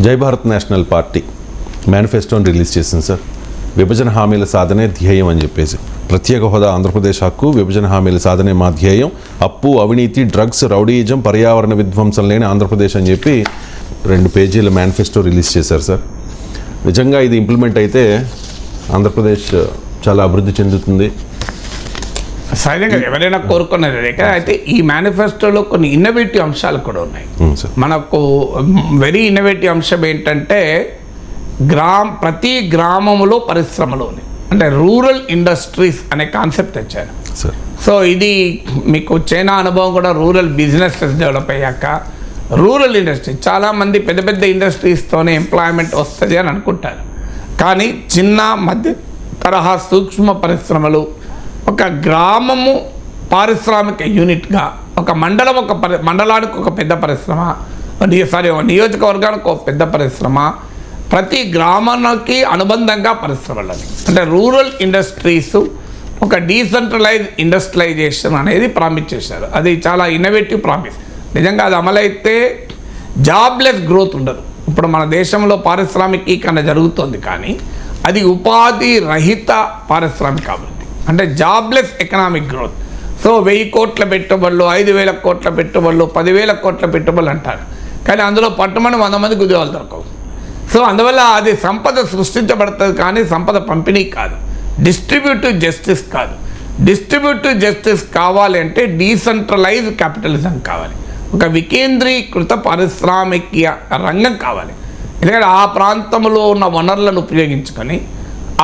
జై Bharat national party మేనిఫెస్టోని release చేసింది సార్. విభజన హామీల సాధనే ధ్యేయం అని చెప్పేసి, ప్రత్యేక హోదా ఆంధ్రప్రదేశ్ హక్కు, విభజన హామీల సాధనే మా ధ్యేయం, అప్పు, అవినీతి, డ్రగ్స్, రౌడీయిజం, పర్యావరణ విధ్వంసం లేని ఆంధ్రప్రదేశ్ అని చెప్పి 2 పేజీల మేనిఫెస్టో రిలీజ్ చేశారు సార్. నిజంగా ఇది ఇంప్లిమెంట్ అయితే ఆంధ్రప్రదేశ్ చాలా అభివృద్ధి చెందుతుంది. సహజంగా ఎవరైనా కోరుకున్నది అదే కదా. అయితే ఈ మేనిఫెస్టోలో కొన్ని ఇన్నోవేటివ్ అంశాలు కూడా ఉన్నాయి. మనకు వెరీ ఇన్నోవేటివ్ అంశం ఏంటంటే ప్రతి గ్రామంలో పరిశ్రమలు ఉన్నాయి, అంటే రూరల్ ఇండస్ట్రీస్ అనే కాన్సెప్ట్ తెచ్చారు. సో ఇది మీకు చైనా అనుభవం కూడా, రూరల్ బిజినెసెస్ డెవలప్ అయ్యాక రూరల్ ఇండస్ట్రీ, చాలామంది పెద్ద పెద్ద ఇండస్ట్రీస్తోనే ఎంప్లాయ్మెంట్ వస్తుంది అని అనుకుంటారు. కానీ చిన్న మధ్య తరహా సూక్ష్మ పరిశ్రమలు, ఒక గ్రామము పారిశ్రామిక యూనిట్గా, ఒక మండలం మండలానికి ఒక పెద్ద పరిశ్రమ, నియోజకవర్గానికి ఒక పెద్ద పరిశ్రమ, ప్రతి గ్రామానికి అనుబంధంగా పరిశ్రమలని, అంటే రూరల్ ఇండస్ట్రీస్ ఒక డీసెంట్రలైజ్ ఇండస్ట్రియలైజేషన్ అనేది ప్రామిస్ చేశారు. అది చాలా ఇన్నోవేటివ్ ప్రామిస్. నిజంగా అది అమలైతే జాబ్లెస్ గ్రోత్ ఉండదు. ఇప్పుడు మన దేశంలో పారిశ్రామికీకరణ జరుగుతుంది, కానీ అది ఉపాధి రహిత పారిశ్రామిక అభివృద్ధి, అంటే జాబ్లెస్ ఎకనామిక్ గ్రోత్. సో 1000 కోట్ల పెట్టుబడులు, 5000 కోట్ల పెట్టుబడులు, 10,000 కోట్ల పెట్టుబడులు అంటారు, కానీ అందులో పట్టుమని 100 మందికి ఉద్యోగాలు దొరకవు. సో అందువల్ల అది సంపద సృష్టించబడుతుంది, కానీ సంపద పంపిణీ కాదు, డిస్ట్రిబ్యూటివ్ జస్టిస్ కాదు. డిస్ట్రిబ్యూటివ్ జస్టిస్ కావాలి అంటే డీసెంట్రలైజ్ క్యాపిటలిజం కావాలి, ఒక వికేంద్రీకృత పారిశ్రామిక రంగం కావాలి. ఎందుకంటే ఆ ప్రాంతంలో ఉన్న వనరులను ఉపయోగించుకొని,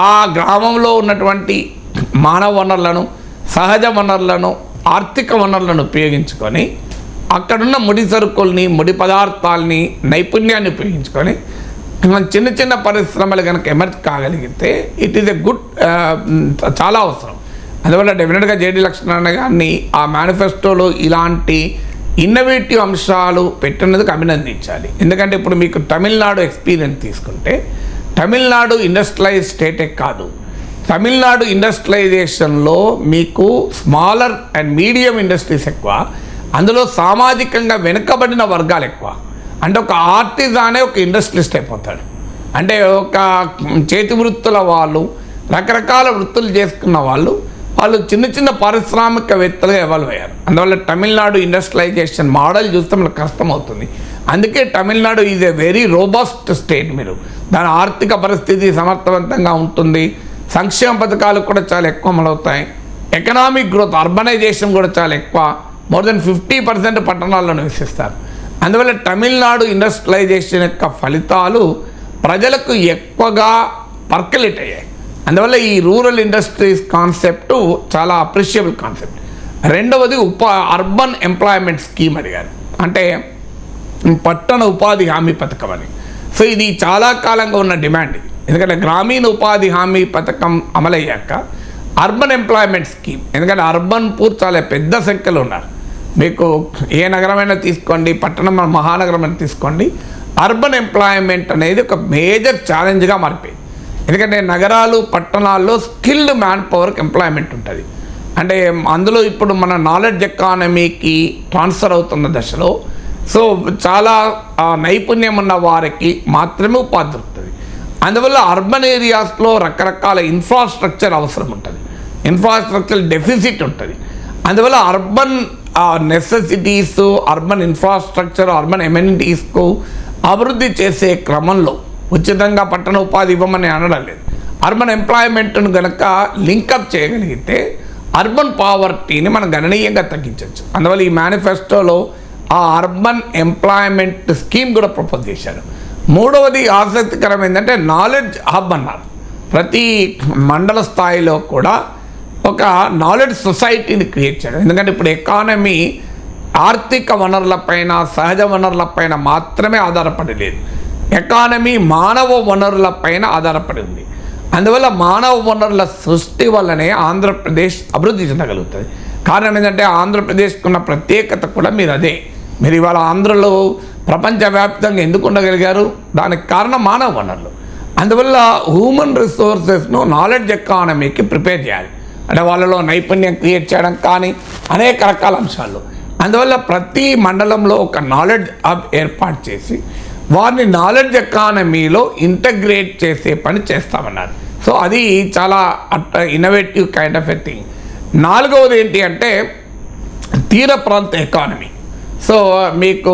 ఆ గ్రామంలో ఉన్నటువంటి మానవ వనరులను, సహజ వనరులను, ఆర్థిక వనరులను ఉపయోగించుకొని, అక్కడున్న ముడి సరుకుల్ని, ముడి పదార్థాలని, నైపుణ్యాన్ని ఉపయోగించుకొని చిన్న చిన్న పరిశ్రమలు కనుక ఎమర్జ్ కాగలిగితే ఇట్ ఈస్ ఎ గుడ్, చాలా అవసరం. అందువల్ల డెఫినెట్గా జేడీ లక్ష్మీనారాయణ గారిని ఆ మేనిఫెస్టోలో ఇలాంటి ఇన్నోవేటివ్ అంశాలు పెట్టినందుకు అభినందించాలి. ఎందుకంటే ఇప్పుడు మీకు తమిళనాడు ఎక్స్పీరియన్స్ తీసుకుంటే, తమిళనాడు ఇండస్ట్రియలైజ్ స్టేటే కాదు, తమిళనాడు ఇండస్ట్రియలైజేషన్లో మీకు స్మాలర్ అండ్ మీడియం ఇండస్ట్రీస్ ఎక్కువ, అందులో సామాజికంగా వెనుకబడిన వర్గాలు ఎక్కువ. అంటే ఒక ఆర్టిజానే ఒక ఇండస్ట్రియలిస్ట్ అయిపోతాడు, అంటే ఒక చేతి వృత్తుల వాళ్ళు, రకరకాల వృత్తులు చేసుకున్న వాళ్ళు చిన్న చిన్న పారిశ్రామికవేత్తలుగా ఎవాల్వ్ అయ్యారు. అందువల్ల తమిళనాడు ఇండస్ట్రియలైజేషన్ మోడల్ చూస్తే మనకు కష్టమవుతుంది. అందుకే Tamil Nadu is a very robust state. మీరు దాని ఆర్థిక పరిస్థితి సమర్థవంతంగా ఉంటుంది, సంక్షేమ పథకాలు కూడా చాలా ఎక్కువ అమలవుతాయి, ఎకనామిక్ గ్రోత్, అర్బనైజేషన్ కూడా చాలా ఎక్కువ, మోర్ దెన్ 50% పట్టణాల్లో నివసిస్తారు. అందువల్ల తమిళనాడు ఇండస్ట్రియలైజేషన్ యొక్క ఫలితాలు ప్రజలకు ఎక్కువగా పర్కలేట్ అయ్యాయి. అందువల్ల ఈ రూరల్ ఇండస్ట్రీస్ కాన్సెప్టు చాలా అప్రిషియబుల్ కాన్సెప్ట్. రెండవది అర్బన్ ఎంప్లాయ్మెంట్ స్కీమ్ అడిగారు, అంటే పట్టణ ఉపాధి హామీ పథకం అని. సో ఇది చాలా కాలంగా ఉన్న డిమాండ్. ఎందుకంటే గ్రామీణ ఉపాధి హామీ పథకం అమలయ్యాక అర్బన్ ఎంప్లాయ్మెంట్ స్కీమ్, ఎందుకంటే అర్బన్ పూర్ చాలా పెద్ద సంఖ్యలో ఉన్నారు. మీకు ఏ నగరమైనా తీసుకోండి, పట్టణం మహానగరమైనా తీసుకోండి, అర్బన్ ఎంప్లాయ్మెంట్ అనేది ఒక మేజర్ ఛాలెంజ్గా మారిపోయింది. ఎందుకంటే నగరాలు, పట్టణాల్లో స్కిల్డ్ మ్యాన్ పవర్కి ఎంప్లాయ్మెంట్ ఉంటుంది. అంటే అందులో ఇప్పుడు మన నాలెడ్జ్ ఎకానమీకి ట్రాన్స్ఫర్ అవుతున్న దశలో సో చాలా నైపుణ్యం ఉన్న వారికి మాత్రమే ఉపాధి దొరుకుతుంది. అందువల్ల అర్బన్ ఏరియాస్లో రకరకాల ఇన్ఫ్రాస్ట్రక్చర్ అవసరం ఉంటుంది, ఇన్ఫ్రాస్ట్రక్చర్ డెఫిసిట్ ఉంటుంది. అందువల్ల urban necessities, urban infrastructure, urban ఎమ్యూనిటీస్కు అభివృద్ధి చేసే క్రమంలో ఉచితంగా పట్టణ ఉపాధి ఇవ్వమని అనడం లేదు, అర్బన్ ఎంప్లాయ్మెంట్ను కనుక లింకప్ చేయగలిగితే అర్బన్ పావర్టీని మనం గణనీయంగా తగ్గించవచ్చు. అందువల్ల ఈ మేనిఫెస్టోలో ఆ అర్బన్ ఎంప్లాయ్మెంట్ స్కీమ్ కూడా ప్రపోజ్ చేశారు. మూడవది ఆసక్తికరం ఏంటంటే నాలెడ్జ్ హబ్ అన్నారు. ప్రతి మండల స్థాయిలో కూడా ఒక నాలెడ్జ్ సొసైటీని క్రియేట్ చేయడం. ఎందుకంటే ఇప్పుడు ఎకానమీ ఆర్థిక వనరులపైన, సహజ వనరులపైన మాత్రమే ఆధారపడి లేదు, ఎకానమీ మానవ వనరులపైన ఆధారపడి ఉంది. అందువల్ల మానవ వనరుల సృష్టి వల్లనే ఆంధ్రప్రదేశ్ అభివృద్ధి చెందగలుగుతుంది. కారణం ఏంటంటే ఆంధ్రప్రదేశ్కి ఉన్న ప్రత్యేకత కూడా మీరు అదే. మీరు ఇవాళ ఆంధ్రలో ప్రపంచవ్యాప్తంగా ఎందుకు ఉండగలిగారు? దానికి కారణం మానవ వనరులు. అందువల్ల హ్యూమన్ రిసోర్సెస్ను నాలెడ్జ్ ఎకానమీకి ప్రిపేర్ చేయాలి, అంటే వాళ్ళలో నైపుణ్యం క్రియేట్ చేయడం కానీ అనేక రకాల అంశాలు. అందువల్ల ప్రతి మండలంలో ఒక నాలెడ్జ్ హబ్ ఏర్పాటు చేసి వారిని నాలెడ్జ్ ఎకానమీలో ఇంటగ్రేట్ చేసే పని చేస్తామన్నారు. సో అది చాలా innovative kind of a thing. 4వది ఏంటి అంటే తీర ప్రాంత ఎకానమీ. సో మీకు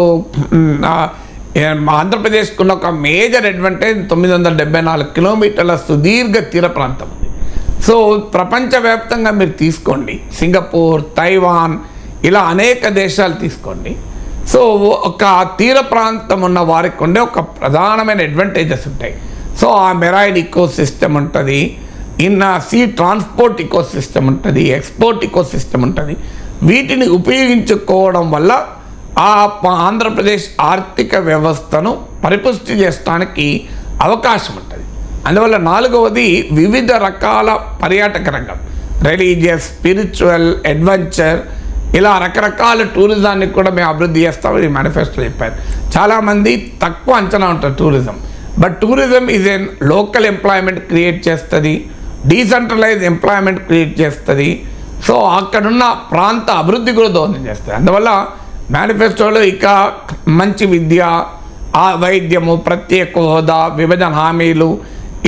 ఆంధ్రప్రదేశ్కున్న ఒక మేజర్ అడ్వాంటేజ్ 974 కిలోమీటర్ల సుదీర్ఘ తీర ప్రాంతం ఉంది. సో ప్రపంచవ్యాప్తంగా మీరు తీసుకోండి, సింగపూర్, తైవాన్, ఇలా అనేక దేశాలు తీసుకోండి. సో ఒక తీర ప్రాంతం ఉన్న వారికి ఉండే ఒక ప్రధానమైన అడ్వాంటేజెస్ ఉంటాయి. సో ఆ మెరైన్ ఇకో సిస్టమ్ ఉంటుంది, సీ ట్రాన్స్పోర్ట్ ఇకో సిస్టమ్ ఉంటుంది, ఎక్స్పోర్ట్ ఇకో సిస్టమ్ ఉంటుంది. వీటిని ఉపయోగించుకోవడం వల్ల ఆ ఆంధ్రప్రదేశ్ ఆర్థిక వ్యవస్థను పరిపుష్టి చేయడానికి అవకాశం ఉంటుంది. అందువల్ల 4వది వివిధ రకాల పర్యాటక రంగం, రిలీజియస్, స్పిరిచువల్, అడ్వెంచర్, ఇలా రకరకాల టూరిజాన్ని కూడా మేము అభివృద్ధి చేస్తామని మేనిఫెస్టోలో చెప్పారు. చాలామంది తక్కువ అంచనా ఉంటారు tourism, but tourism is an local employment create చేస్తుంది, డీసెంట్రలైజ్ ఎంప్లాయ్మెంట్ క్రియేట్ చేస్తుంది. సో అక్కడున్న ప్రాంత అభివృద్ధి కూడా దోహదం చేస్తుంది. అందువల్ల మేనిఫెస్టోలో ఇక మంచి విద్య, వైద్యము, ప్రత్యేక హోదా, విభజన హామీలు,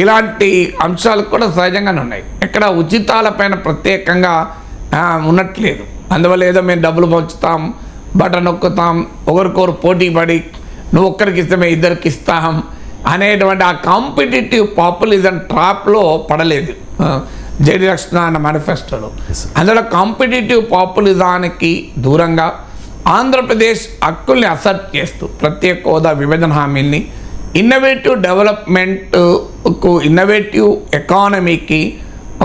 ఇలాంటి అంశాలు కూడా సహజంగానే ఉన్నాయి. ఎక్కడ ఉచితాలపైన ప్రత్యేకంగా ఉన్నట్లేదు. అందువల్ల ఏదో మేము డబ్బులు పంచుతాం, బటన్ నొక్కుతాం, ఒకరికొకరు పోటీ పడి నువ్వు ఒక్కరికి ఇస్తే మేము ఇద్దరికి ఇస్తాం అనేటువంటి ఆ కాంపిటేటివ్ పాపులిజం ట్రాప్లో పడలేదు జేడీ లక్ష్మీనారాయణ మేనిఫెస్టోలో. అందులో కాంపిటేటివ్ పాపులిజానికి దూరంగా ఆంధ్రప్రదేశ్ హక్కుల్ని అసర్ట్ చేస్తూ ప్రత్యేక హోదా, విభజన హామీల్ని, ఇన్నోవేటివ్ డెవలప్మెంట్కు, ఇన్నోవేటివ్ ఎకానమీకి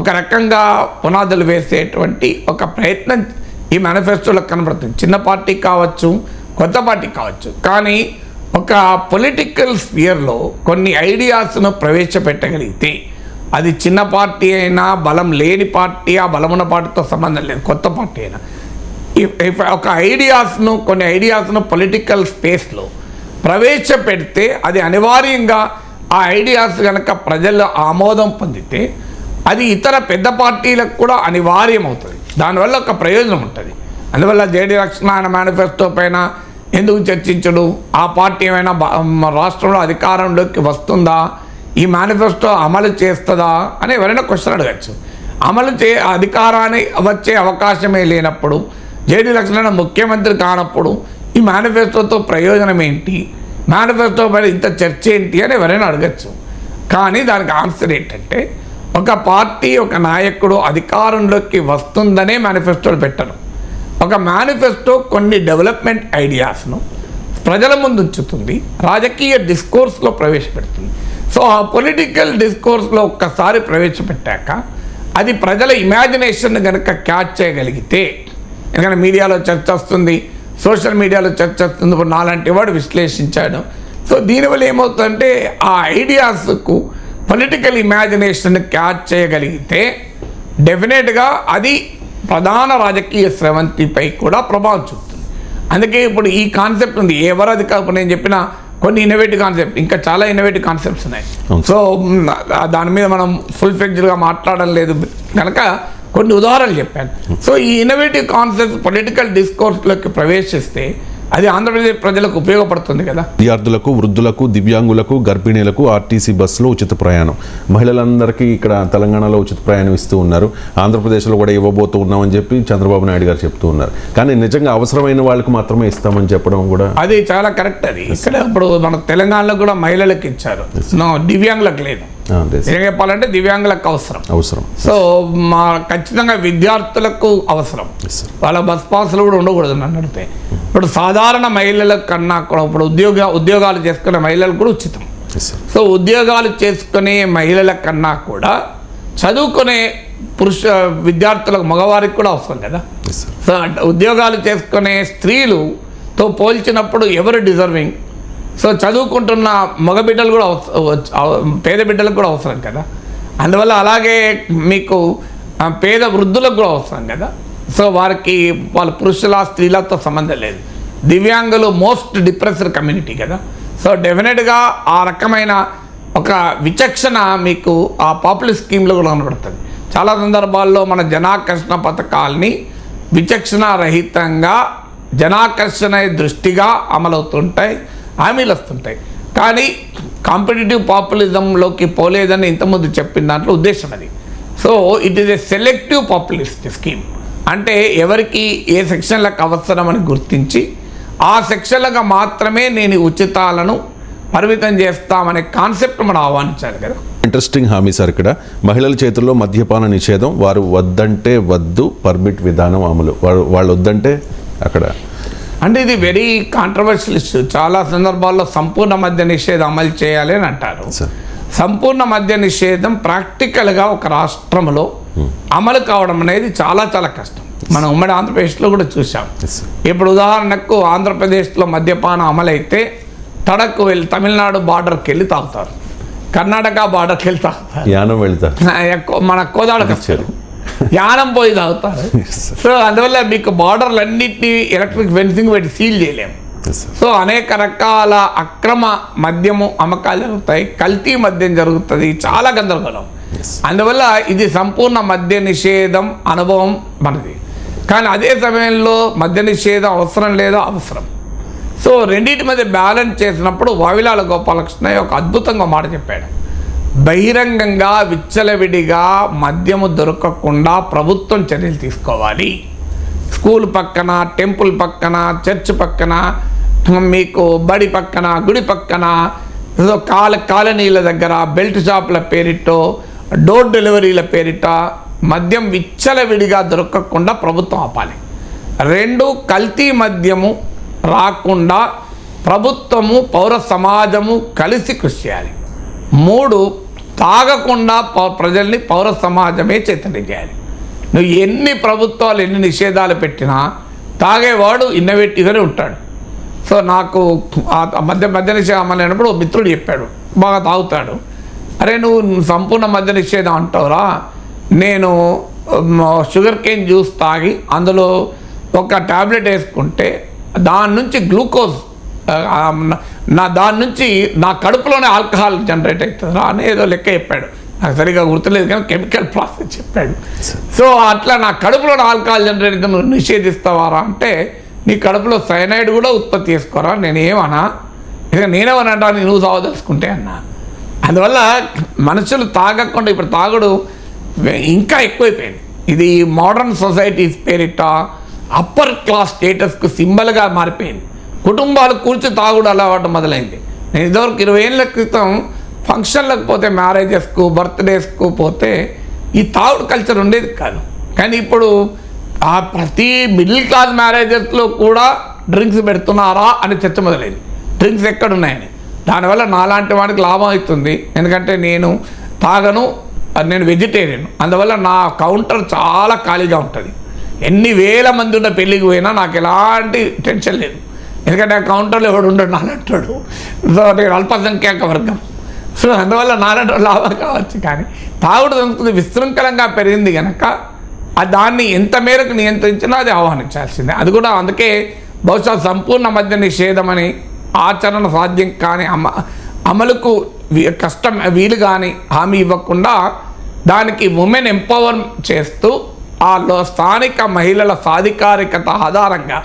ఒక రకంగా పునాదులు వేసేటువంటి ఒక ప్రయత్నం ఈ మేనిఫెస్టోలో కనబడుతుంది. చిన్న పార్టీ కావచ్చు, కొత్త పార్టీ కావచ్చు, కానీ ఒక పొలిటికల్ స్పియర్లో కొన్ని ఐడియాస్ను ప్రవేశపెట్టగలిగితే అది చిన్న పార్టీ అయినా, బలం లేని పార్టీ, ఆ బలమున్న పార్టీతో సంబంధం లేదు, కొత్త పార్టీ అయినా, ఒక కొన్ని ఐడియాస్ను పొలిటికల్ స్పేస్లో ప్రవేశపెడితే అది అనివార్యంగా ఆ ఐడియాస్ కనుక ప్రజల్లో ఆమోదం పొందితే అది ఇతర పెద్ద పార్టీలకు కూడా అనివార్యం అవుతుంది. దానివల్ల ఒక ప్రయోజనం ఉంటుంది. అందువల్ల జేడీ లక్ష్మీనారాయణ మేనిఫెస్టో పైన ఎందుకు చర్చించడు, ఆ పార్టీ ఏమైనా రాష్ట్రంలో అధికారంలోకి వస్తుందా, ఈ మేనిఫెస్టో అమలు చేస్తుందా అని ఎవరైనా క్వశ్చన్ అడగచ్చు. అధికారాన్ని వచ్చే అవకాశమే లేనప్పుడు, జేడీ లక్ష్మీనారాయణ ముఖ్యమంత్రి కానప్పుడు ఈ మేనిఫెస్టోతో ప్రయోజనం ఏంటి, మేనిఫెస్టో పైన ఇంత చర్చ ఏంటి అని ఎవరైనా అడగచ్చు. కానీ దానికి ఆన్సర్ ఏంటంటే ఒక పార్టీ, ఒక నాయకుడు అధికారంలోకి వస్తుందనే మేనిఫెస్టోలు పెట్టరు. ఒక మేనిఫెస్టో కొన్ని డెవలప్మెంట్ ఐడియాస్ను ప్రజల ముందు ఉంచుతుంది, రాజకీయ డిస్కోర్స్లో ప్రవేశపెడుతుంది. సో ఆ పొలిటికల్ డిస్కోర్స్లో ఒక్కసారి ప్రవేశపెట్టాక అది ప్రజల ఇమాజినేషన్ కనుక క్యాచ్ చేయగలిగితే, ఎందుకంటే మీడియాలో చర్చ వస్తుంది, సోషల్ మీడియాలో చర్చ వస్తుంది, ఇప్పుడు నాలాంటి వాడు విశ్లేషించాడు. సో దీనివల్ల ఏమవుతుందంటే ఆ ఐడియాస్కు పొలిటికల్ ఇమాజినేషన్ క్యాచ్ చేయగలిగితే డెఫినెట్గా అది ప్రధాన రాజకీయ స్రవంతిపై కూడా ప్రభావం చూపుతుంది. అందుకే ఇప్పుడు ఈ కాన్సెప్ట్ ఉంది, ఎవరది కాదు, నేను చెప్పిన కొన్ని ఇన్నోవేటివ్ కాన్సెప్ట్, ఇంకా చాలా ఇన్నోవేటివ్ కాన్సెప్ట్స్ ఉన్నాయి. సో దాని మీద మనం ఫుల్ ఫ్లెడ్జ్డ్గా మాట్లాడడం లేదు కనుక కొన్ని ఉదాహరణలు చెప్పాను. సో ఈ ఇన్నోవేటివ్ కాన్సెప్ట్స్ పొలిటికల్ డిస్కోర్స్లోకి ప్రవేశిస్తే అది ఆంధ్రప్రదేశ్ ప్రజలకు ఉపయోగపడుతుంది కదా. విద్యార్థులకు, వృద్ధులకు, దివ్యాంగులకు, గర్భిణీలకు ఆర్టీసీ బస్సులో ఉచిత ప్రయాణం, మహిళలందరికీ ఇక్కడ తెలంగాణలో ఉచిత ప్రయాణం ఇస్తూ ఉన్నారు, ఆంధ్రప్రదేశ్లో కూడా ఇవ్వబోతూ ఉన్నామని చెప్పి చంద్రబాబు నాయుడు గారు చెప్తూ ఉన్నారు. కానీ నిజంగా అవసరమైన వాళ్ళకి మాత్రమే ఇస్తామని చెప్పడం కూడా అది చాలా కరెక్ట్. అది ఇక్కడ ఇప్పుడు మన తెలంగాణలో కూడా మహిళలకు ఇచ్చారు, దివ్యాంగులకు లేదు. ఏం చెప్పాలంటే దివ్యాంగులకు అవసరం. సో ఖచ్చితంగా విద్యార్థులకు అవసరం, వాళ్ళ బస్ పాసులు కూడా ఉండకూడదు నన్ను అడిగితే. ఇప్పుడు సాధారణ మహిళల కన్నా కూడా ఇప్పుడు ఉద్యోగాలు చేసుకునే మహిళలకు కూడా ఉచితం. సో ఉద్యోగాలు చేసుకునే మహిళల కన్నా కూడా చదువుకునే విద్యార్థులకు, మగవారికి కూడా అవసరం కదా. సో ఉద్యోగాలు చేసుకునే స్త్రీలుతో పోల్చినప్పుడు ఎవరు డిజర్వింగ్? సో చదువుకుంటున్న మగ బిడ్డలు కూడా పేద బిడ్డలకు కూడా అవసరం కదా. అందువల్ల అలాగే మీకు పేద వృద్ధులకు కూడా అవసరం కదా. సో వారికి వాళ్ళ పురుషుల, స్త్రీలతో సంబంధం లేదు. దివ్యాంగులు మోస్ట్ డిప్రెస్డ్ కమ్యూనిటీ కదా. సో డెఫినెట్గా ఆ రకమైన ఒక విచక్షణ మీకు ఆ పాపులర్ స్కీమ్లో కూడా కనబడుతుంది. చాలా సందర్భాల్లో మన జనాకర్షణ పథకాల్ని విచక్షణ రహితంగా జనాకర్షణ దృష్టిగా అమలవుతుంటాయి, హామీలు వస్తుంటాయి. కానీ కాంపిటేటివ్ పాపులిజంలోకి పోలేదని ఇంతకుముందు చెప్పిన దాంట్లో ఉద్దేశం అది. So it is a selective populist scheme. అంటే ఎవరికి ఏ సెక్షన్లకు అవసరమని గుర్తించి ఆ సెక్షన్లకు మాత్రమే నేను ఉచితాలను పరిమితం చేస్తామనే కాన్సెప్ట్ మనం ఆహ్వానించాలి కదా. ఇంట్రెస్టింగ్ హామీ సార్ ఇక్కడ మహిళల చేతుల్లో మద్యపాన నిషేధం, వారు వద్దంటే వద్దు, పర్మిట్ విధానం అమలు. వాళ్ళు వద్దంటే అక్కడ అంటే ఇది వెరీ కాంట్రవర్షియల్ ఇష్యూ. చాలా సందర్భాల్లో సంపూర్ణ మద్య నిషేధం అమలు చేయాలి అని అంటారు. సంపూర్ణ మద్య నిషేధం ప్రాక్టికల్గా ఒక రాష్ట్రంలో అమలు కావడం అనేది చాలా చాలా కష్టం. మనం ఉమ్మడి ఆంధ్రప్రదేశ్లో కూడా చూసాం. ఇప్పుడు ఉదాహరణకు ఆంధ్రప్రదేశ్లో మద్యపానం అమలైతే తడకు వెళ్ళి తమిళనాడు బార్డర్కి వెళ్ళి తాగుతారు, కర్ణాటక బార్డర్కి వెళ్ళి తాగుతారు, యానం వెళ్తారు, మన కోదాడకు వచ్చారు, యానం పోయి తాగుతారు. సో అందువల్ల మీకు బార్డర్లన్నింటినీ ఎలక్ట్రిక్ ఫెన్సింగ్ పెట్టి సీల్ చేయలేము. సో అనేక రకాల అక్రమ మద్యము అమ్మకాలు జరుగుతాయి, కల్తీ మద్యం జరుగుతుంది, చాలా గందరగోళం. అందువల్ల ఇది సంపూర్ణ మద్య నిషేధం అనుభవం మనది. కానీ అదే సమయంలో మద్య నిషేధం అవసరం లేదా అవసరం. సో రెండింటి మధ్య బ్యాలెన్స్ చేసినప్పుడు వావిలాల గోపాలకృష్ణయ్య ఒక అద్భుతంగా మాట చెప్పాడు. బహిరంగంగా విచ్చలవిడిగా మద్యము దొరకకుండా ప్రభుత్వం చర్యలు తీసుకోవాలి. స్కూల్ పక్కన, టెంపుల్ పక్కన, చర్చ్ పక్కన, మీకు బడి పక్కన, గుడి పక్కన, కాలనీల దగ్గర, బెల్ట్ షాపుల పేరిటో, డోర్ డెలివరీల పేరిట మద్యం విచ్చలవిడిగా దొరకకుండా ప్రభుత్వం ఆపాలి. 2, కల్తీ మద్యము రాకుండా ప్రభుత్వము పౌర సమాజము కలిసి కృషి చేయాలి. 3, తాగకుండా ప్రజల్ని పౌర సమాజమే చైతన్యం చేయాలి. నువ్వు ఎన్ని ప్రభుత్వాలు ఎన్ని నిషేధాలు పెట్టినా తాగేవాడు ఇన్నోవేటివ్గానే ఉంటాడు. సో నాకు మద్య నిషేధం అనేటప్పుడు మిత్రుడు చెప్పాడు, బాగా తాగుతాడు. అరే నువ్వు సంపూర్ణ మద్య నిషేధం అంటావురా, నేను షుగర్ కేన్ జ్యూస్ తాగి అందులో ఒక ట్యాబ్లెట్ వేసుకుంటే దాని నుంచి గ్లూకోజ్ దాని నుంచి నా కడుపులోనే ఆల్కహాల్ జనరేట్ అవుతుందిరా అని ఏదో లెక్క చెప్పాడు. నాకు సరిగా గుర్తులేదు కానీ కెమికల్ ప్రాసెస్ చెప్పాడు. సో అట్లా నా కడుపులోనే ఆల్కహాల్ జనరేట్ అయితే నువ్వు నిషేధిస్తావారా అంటే, నీ కడుపులో సైనైడ్ కూడా ఉత్పత్తి చేసుకోరా. నేనేమన్నా ఇక నేనేమనంటా నువ్వు తాగదలుచుకుంటే అన్నా. అందువల్ల మనుషులు తాగకుండా ఇప్పుడు తాగుడు ఇంకా ఎక్కువైపోయింది. ఇది మోడర్న్ సొసైటీస్ పేరిట అప్పర్ క్లాస్ స్టేటస్కు సింబల్గా మారిపోయింది. కుటుంబాలు కూర్చు తాగుడు అలవాటు మొదలైంది. నేను ఇదివరకు 20 ఏళ్ళ క్రితం ఫంక్షన్లకు పోతే, మ్యారేజెస్కు, బర్త్డేస్కు పోతే ఈ తాగుడు కల్చర్ ఉండేది కాదు. కానీ ఇప్పుడు ఆ ప్రతి మిడిల్ క్లాస్ మ్యారేజెస్లో కూడా డ్రింక్స్ పెడుతున్నారా అని చర్చ మొదలైంది. డ్రింక్స్ ఎక్కడున్నాయని. దానివల్ల నాలాంటి వాడికి లాభం అవుతుంది. ఎందుకంటే నేను తాగను, నేను వెజిటేరియన్. అందువల్ల నా కౌంటర్ చాలా ఖాళీగా ఉంటుంది. ఎన్ని వేల మంది ఉన్న పెళ్ళికి పోయినా నాకు ఎలాంటి టెన్షన్ లేదు. ఎందుకంటే ఆ కౌంటర్లో ఎవడు ఉండడు, నానంటాడు. సో నేను అల్పసంఖ్యాక వర్గం. సో అందువల్ల నానంటే లాభం కావచ్చు. కానీ తాగుడు సంస్కృతి విశృంఖలంగా పెరిగింది కనుక దాన్ని ఎంత మేరకు నియంత్రించినా అది ఆహ్వానించాల్సిందే. అది కూడా అందుకే బహుశా సంపూర్ణ మద్య నిషేధం అని ఆచరణ సాధ్యం కానీ అమలుకు కష్టం వీలు కానీ హామీ ఇవ్వకుండా దానికి ఉమెన్ ఎంపవర్ చేస్తూ ఆ స్థానిక మహిళల సాధికారికత ఆధారంగా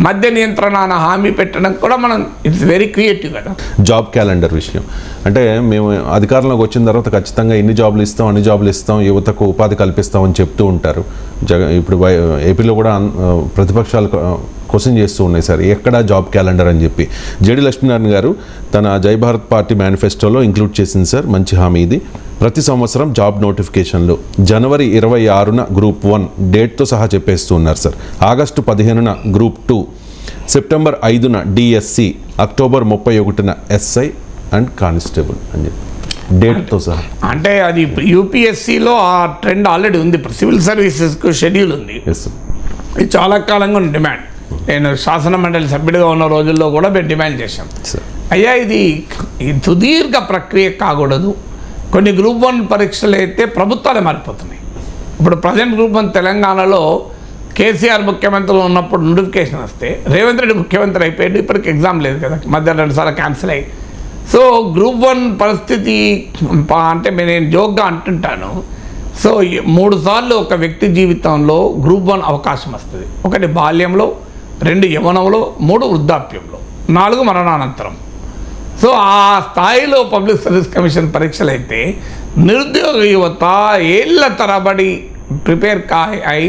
మద్య నియంత్రణ హామీ పెట్టడం కూడా మనం ఇట్స్ వెరీ క్రియేటివ్ కదా. జాబ్ క్యాలెండర్ విషయం అంటే మేము అధికారంలోకి వచ్చిన తర్వాత ఖచ్చితంగా ఇన్ని జాబులు ఇస్తాం, అన్ని జాబులు ఇస్తాం, యువతకు ఉపాధి కల్పిస్తామని చెప్తూ ఉంటారు. ఇప్పుడు ఏపీలో కూడా ప్రతిపక్షాలు క్వశ్చన్ చేస్తూ ఉన్నాయి సార్, ఎక్కడ జాబ్ క్యాలెండర్ అని చెప్పి. జేడి లక్ష్మీనారాయణ గారు తన జై భారత్ పార్టీ మేనిఫెస్టోలో ఇంక్లూడ్ చేసింది సార్. మంచి హామీ ఇది. ప్రతి సంవత్సరం జాబ్ నోటిఫికేషన్లు జనవరి 26న గ్రూప్ 1 డేట్తో సహా చెప్పేస్తూ ఉన్నారు సార్. ఆగస్టు 15న గ్రూప్ 2, సెప్టెంబర్ 5న డిఎస్సి, అక్టోబర్ 31న ఎస్ఐ అండ్ కానిస్టేబుల్ అని చెప్పి డేట్తో సహా. అంటే అది యూపీఎస్సిలో ఆ ట్రెండ్ ఆల్రెడీ ఉంది. ఇప్పుడు సివిల్ సర్వీసెస్కు షెడ్యూల్ ఉంది. ఇది చాలా కాలంగా ఉన్న డిమాండ్. నేను శాసన మండలి సభ్యుడిగా ఉన్న రోజుల్లో కూడా మేము డిమాండ్ చేశాం. అయ్యా ఇది సుదీర్ఘ ప్రక్రియ కాకూడదు. కొన్ని గ్రూప్ 1 పరీక్షలు అయితే ప్రభుత్వాలే మారిపోతున్నాయి. ఇప్పుడు ప్రజెంట్ గ్రూప్ 1 తెలంగాణలో కేసీఆర్ ముఖ్యమంత్రులు ఉన్నప్పుడు నోటిఫికేషన్ వస్తే రేవంత్ రెడ్డి ముఖ్యమంత్రి అయిపోయాడు, ఇప్పటికి ఎగ్జామ్ లేదు కదా, మధ్య 2 సార్లు క్యాన్సిల్ అయ్యి. సో గ్రూప్ 1 పరిస్థితి అంటే నేను జోక్గా అంటుంటాను. సో 3 సార్లు ఒక వ్యక్తి జీవితంలో గ్రూప్ 1 అవకాశం వస్తుంది. 1 బాల్యంలో, 2 యవ్వనంలో, 3 వృద్ధాప్యంలో, 4 మరణానంతరం. సో ఆ స్థాయిలో పబ్లిక్ సర్వీస్ కమిషన్ పరీక్షలు అయితే నిరుద్యోగ యువత ఏళ్ళ తరబడి ప్రిపేర్ అయి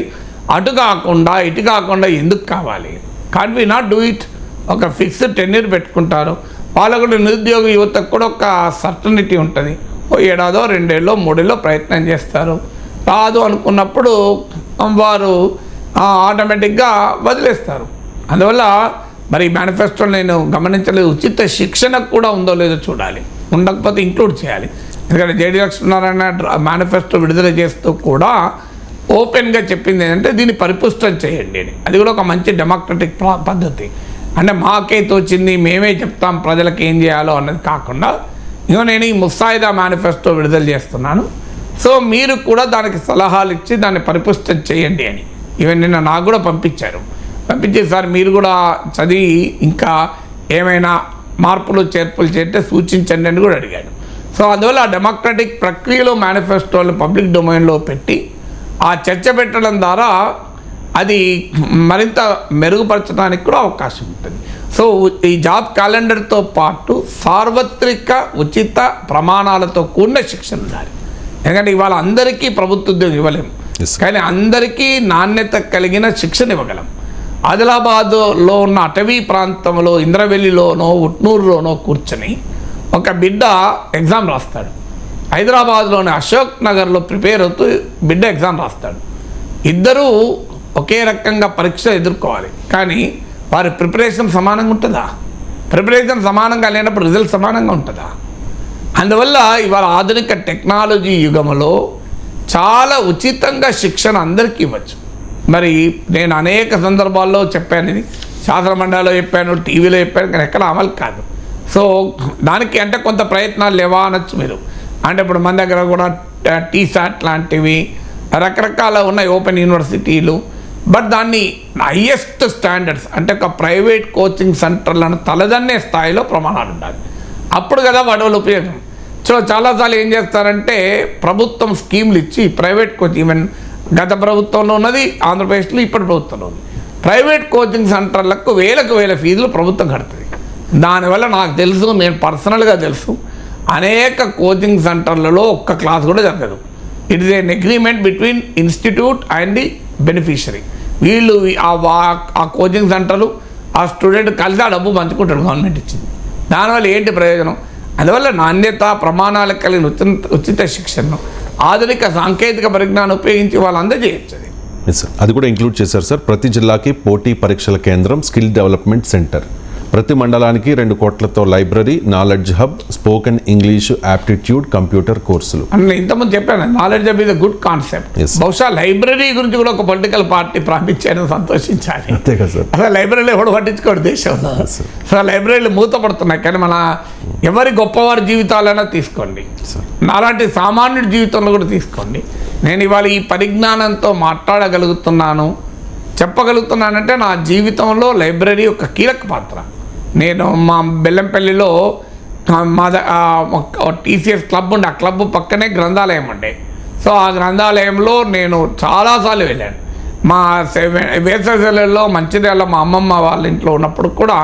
అటు కాకుండా ఇటు కాకుండా ఎందుకు కావాలి? కాన్ వి నాట్ డూ ఇట్? ఒక ఫిక్స్డ్ టెన్యూర్ పెట్టుకుంటారు. వాళ్ళకు కూడా నిరుద్యోగ యువతకు కూడా ఒక సర్టనిటీ ఉంటుంది. ఓ ఏడాదో 2 ఏళ్ళో 3 ఏళ్ళో ప్రయత్నం చేస్తారు. రాదు అనుకున్నప్పుడు వారు ఆటోమేటిక్గా వదిలేస్తారు. అందువల్ల మరి మేనిఫెస్టోలో నేను గమనించలేదు, ఉచిత శిక్షణకు కూడా ఉందో లేదో చూడాలి. ఉండకపోతే ఇంక్లూడ్ చేయాలి. ఎందుకంటే జేడీ లక్ష్మీనారాయణ మేనిఫెస్టో విడుదల చేస్తూ కూడా ఓపెన్గా చెప్పింది ఏంటంటే దీన్ని పరిపుష్టం చేయండి అని. అది కూడా ఒక మంచి డెమోక్రటిక్ పద్ధతి. అంటే మాకే తోచింది మేమే చెప్తాం ప్రజలకు ఏం చేయాలో అన్నది కాకుండా, ఇగో నేను ఈ ముసాయిదా మేనిఫెస్టో విడుదల చేస్తున్నాను, సో మీరు కూడా దానికి సలహాలు ఇచ్చి దాన్ని పరిపుష్టం చేయండి అని. ఈవెన్ నిన్న నాకు కూడా పంపించారు. పంపించి సార్ మీరు కూడా చదివి ఇంకా ఏమైనా మార్పులు చేర్పులు చేస్తే సూచించండి అని కూడా అడిగాడు. సో అందువల్ల ఆ డెమోక్రటిక్ ప్రక్రియలో మేనిఫెస్టోలు పబ్లిక్ డొమైన్లో పెట్టి ఆ చర్చ పెట్టడం ద్వారా అది మరింత మెరుగుపరచడానికి కూడా అవకాశం ఉంటుంది. సో ఈ జాబ్ క్యాలెండర్తో పాటు సార్వత్రిక ఉచిత ప్రమాణాలతో కూడిన శిక్షణ ఉండాలి. ఎందుకంటే ఇవాళ అందరికీ ప్రభుత్వ ఉద్యోగం ఇవ్వలేము, కానీ అందరికీ నాణ్యత కలిగిన శిక్షణ ఇవ్వగలం. ఆదిలాబాద్లో ఉన్న అటవీ ప్రాంతంలో ఇంద్రవెల్లిలోనో ఉట్నూరులోనో కూర్చొని ఒక బిడ్డ ఎగ్జామ్ రాస్తాడు. హైదరాబాద్లోని అశోక్ నగర్లో ప్రిపేర్ అవుతూ బిడ్డ ఎగ్జామ్ రాస్తాడు. ఇద్దరూ ఒకే రకంగా పరీక్ష ఎదుర్కోవాలి, కానీ వారి ప్రిపరేషన్ సమానంగా ఉంటుందా? ప్రిపరేషన్ సమానంగా లేనప్పుడు రిజల్ట్ సమానంగా ఉంటుందా? అందువల్ల ఇవాళ ఆధునిక టెక్నాలజీ యుగంలో చాలా ఉచితంగా శిక్షణ అందరికీ ఇవ్వచ్చు. మరి నేను అనేక సందర్భాల్లో చెప్పాను, ఇది శాసనమండలిలో చెప్పాను, టీవీలో చెప్పాను, కానీ ఎక్కడ అమలు కాదు. సో దానికి అంటే కొంత ప్రయత్నాలు లేవా అనొచ్చు మీరు. అంటే ఇప్పుడు మన దగ్గర కూడా టీసాట్ లాంటివి రకరకాల ఉన్నాయి ఓపెన్ యూనివర్సిటీలు. బట్ దాన్ని హయ్యెస్ట్ స్టాండర్డ్స్ అంటే ఒక ప్రైవేట్ కోచింగ్ సెంటర్లను తలదన్నే స్థాయిలో ప్రమాణాలు ఉండాలి. అప్పుడు కదా వాటి ఉపయోగం. సో చాలాసార్లు ఏం చేస్తారంటే ప్రభుత్వం స్కీమ్లు ఇచ్చి ప్రైవేట్ కోచింగ్, ఈవెన్ గత ప్రభుత్వంలో ఉన్నది, ఆంధ్రప్రదేశ్లో ఇప్పటి ప్రభుత్వంలో ఉంది, ప్రైవేట్ కోచింగ్ సెంటర్లకు వేల ఫీజులు ప్రభుత్వం కడుతుంది. దానివల్ల నాకు తెలుసు, నేను పర్సనల్గా తెలుసు, అనేక కోచింగ్ సెంటర్లలో ఒక్క క్లాస్ కూడా జరగదు. It is N agreement between institute and the beneficiary. వీళ్ళు ఆ కోచింగ్ సెంటర్లు ఆ స్టూడెంట్ కలిసి ఆ డబ్బు పంచుకుంటాడు, గవర్నమెంట్ ఇచ్చింది. దానివల్ల ఏంటి ప్రయోజనం? అందువల్ల నాణ్యత ప్రమాణాలకు కలిగిన ఉచిత శిక్షణను ఆధునిక సాంకేతిక పరిజ్ఞానం ఉపయోగించి వాళ్ళు అందజేయచ్చు. అది కూడా ఇంక్లూడ్ చేశారు సార్. ప్రతి జిల్లాకి పోటీ పరీక్షల కేంద్రం, స్కిల్ డెవలప్మెంట్ సెంటర్, ప్రతి మండలానికి 2 కోట్లతో library, knowledge hub, spoken English, aptitude, computer కోర్సులు. అని ఇంతకుముందు చెప్పాను, knowledge how is a good concept. బహుశా లైబ్రరీ గురించి కూడా ఒక పొలిటికల్ పార్టీ ప్రారంభించారని సంతోషించాలి. అంతే కదా సార్. అసలు లైబ్రరీలో ఎవడు పట్టించుకోడు దేశంలో. అసలు లైబ్రరీలు మూతపడుతున్నాయి. కానీ మన ఎవరి గొప్పవారి జీవితాలైనా తీసుకోండి, అలాంటి సామాన్యుడి జీవితంలో కూడా తీసుకోండి. నేను ఇవాళ ఈ పరిజ్ఞానంతో మాట్లాడగలుగుతున్నాను, చెప్పగలుగుతున్నానంటే నా జీవితంలో లైబ్రరీ ఒక కీలక పాత్ర. నేను మా బెల్లంపల్లిలో మా టీసీఎస్ క్లబ్ ఉండే, ఆ క్లబ్ పక్కనే గ్రంథాలయం ఉండే. సో ఆ గ్రంథాలయంలో నేను చాలాసార్లు వెళ్ళాను. మా వేసవిలో మంచిర్యాలలో మా అమ్మమ్మ వాళ్ళ ఇంట్లో ఉన్నప్పుడు కూడా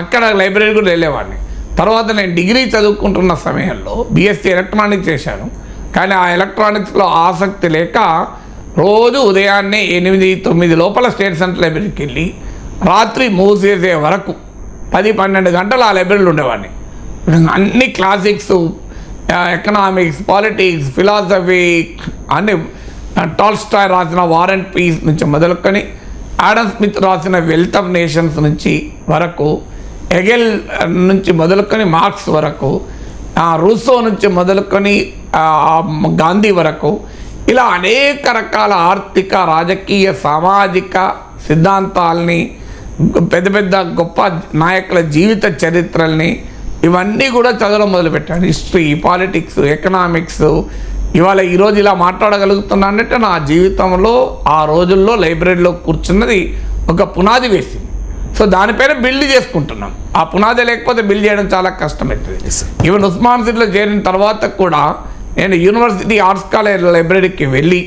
అక్కడ లైబ్రరీ కూడా వెళ్ళేవాడిని. తర్వాత నేను డిగ్రీ చదువుకుంటున్న సమయంలో బీఎస్సీ ఎలక్ట్రానిక్స్ చేశాను, కానీ ఆ ఎలక్ట్రానిక్స్లో ఆసక్తి లేక రోజు ఉదయాన్నే 8-9 లోపల స్టేట్ సెంట్రల్ లైబ్రరీకి వెళ్ళి రాత్రి మూసేసే వరకు 10-12 గంటలు ఆ లైబ్రరీలో ఉండేవాడిని. అన్ని క్లాసిక్స్, ఎకనామిక్స్, పాలిటిక్స్, ఫిలాసఫీ అన్ని, టాల్స్టాయ్ రాసిన వార్ అండ్ పీస్ నుంచి మొదలుకొని ఆడమ్ స్మిత్ రాసిన వెల్త్ ఆఫ్ నేషన్స్ నుంచి వరకు, హెగెల్ నుంచి మొదలుకొని మార్క్స్ వరకు, రూసో నుంచి మొదలుకొని గాంధీ వరకు, ఇలా అనేక రకాల ఆర్థిక, రాజకీయ, సామాజిక సిద్ధాంతాలని, పెద్ద గొప్ప నాయకుల జీవిత చరిత్రల్ని ఇవన్నీ కూడా చదవడం మొదలుపెట్టాను. History, politics, economics. ఇవాళ ఈరోజు ఇలా మాట్లాడగలుగుతున్నానంటే నా జీవితంలో ఆ రోజుల్లో లైబ్రరీలో కూర్చున్నది ఒక పునాది వేసింది. సో దానిపైన బిల్డ్ చేసుకుంటున్నాం. ఆ పునాది లేకపోతే బిల్డ్ చేయడం చాలా కష్టమవుతుంది. ఈవెన్ ఉస్మాన్ సిటీలో చేరిన తర్వాత కూడా నేను యూనివర్సిటీ ఆర్ట్స్ కాలేజ్ లైబ్రరీకి వెళ్ళి,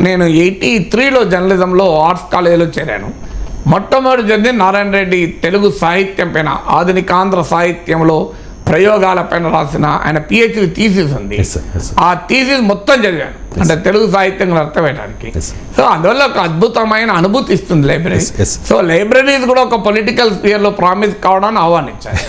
నేను 83లో జర్నలిజంలో ఆర్ట్స్ కాలేజీలో చేరాను. మొట్టమొదటి జరిగింది నారాయణ రెడ్డి తెలుగు సాహిత్యం పైన ఆధునికాంధ్ర సాహిత్యంలో ప్రయోగాల పైన రాసిన ఆయన పిహెచ్డి థీసిస్ ఉంది. Yes, sir. Yes, sir. ఆ థీసిస్ మొత్తం చదివాను, అంటే తెలుగు సాహిత్యం అర్థమయ్యడానికి. Yes, sir. సో అందువల్ల ఒక అద్భుతమైన అనుభూతి ఇస్తుంది library. Yes, yes. So libraries కూడా ఒక పొలిటికల్ స్పియర్లో ప్రామిస్ కావడాన్ని ఆహ్వానించాయి.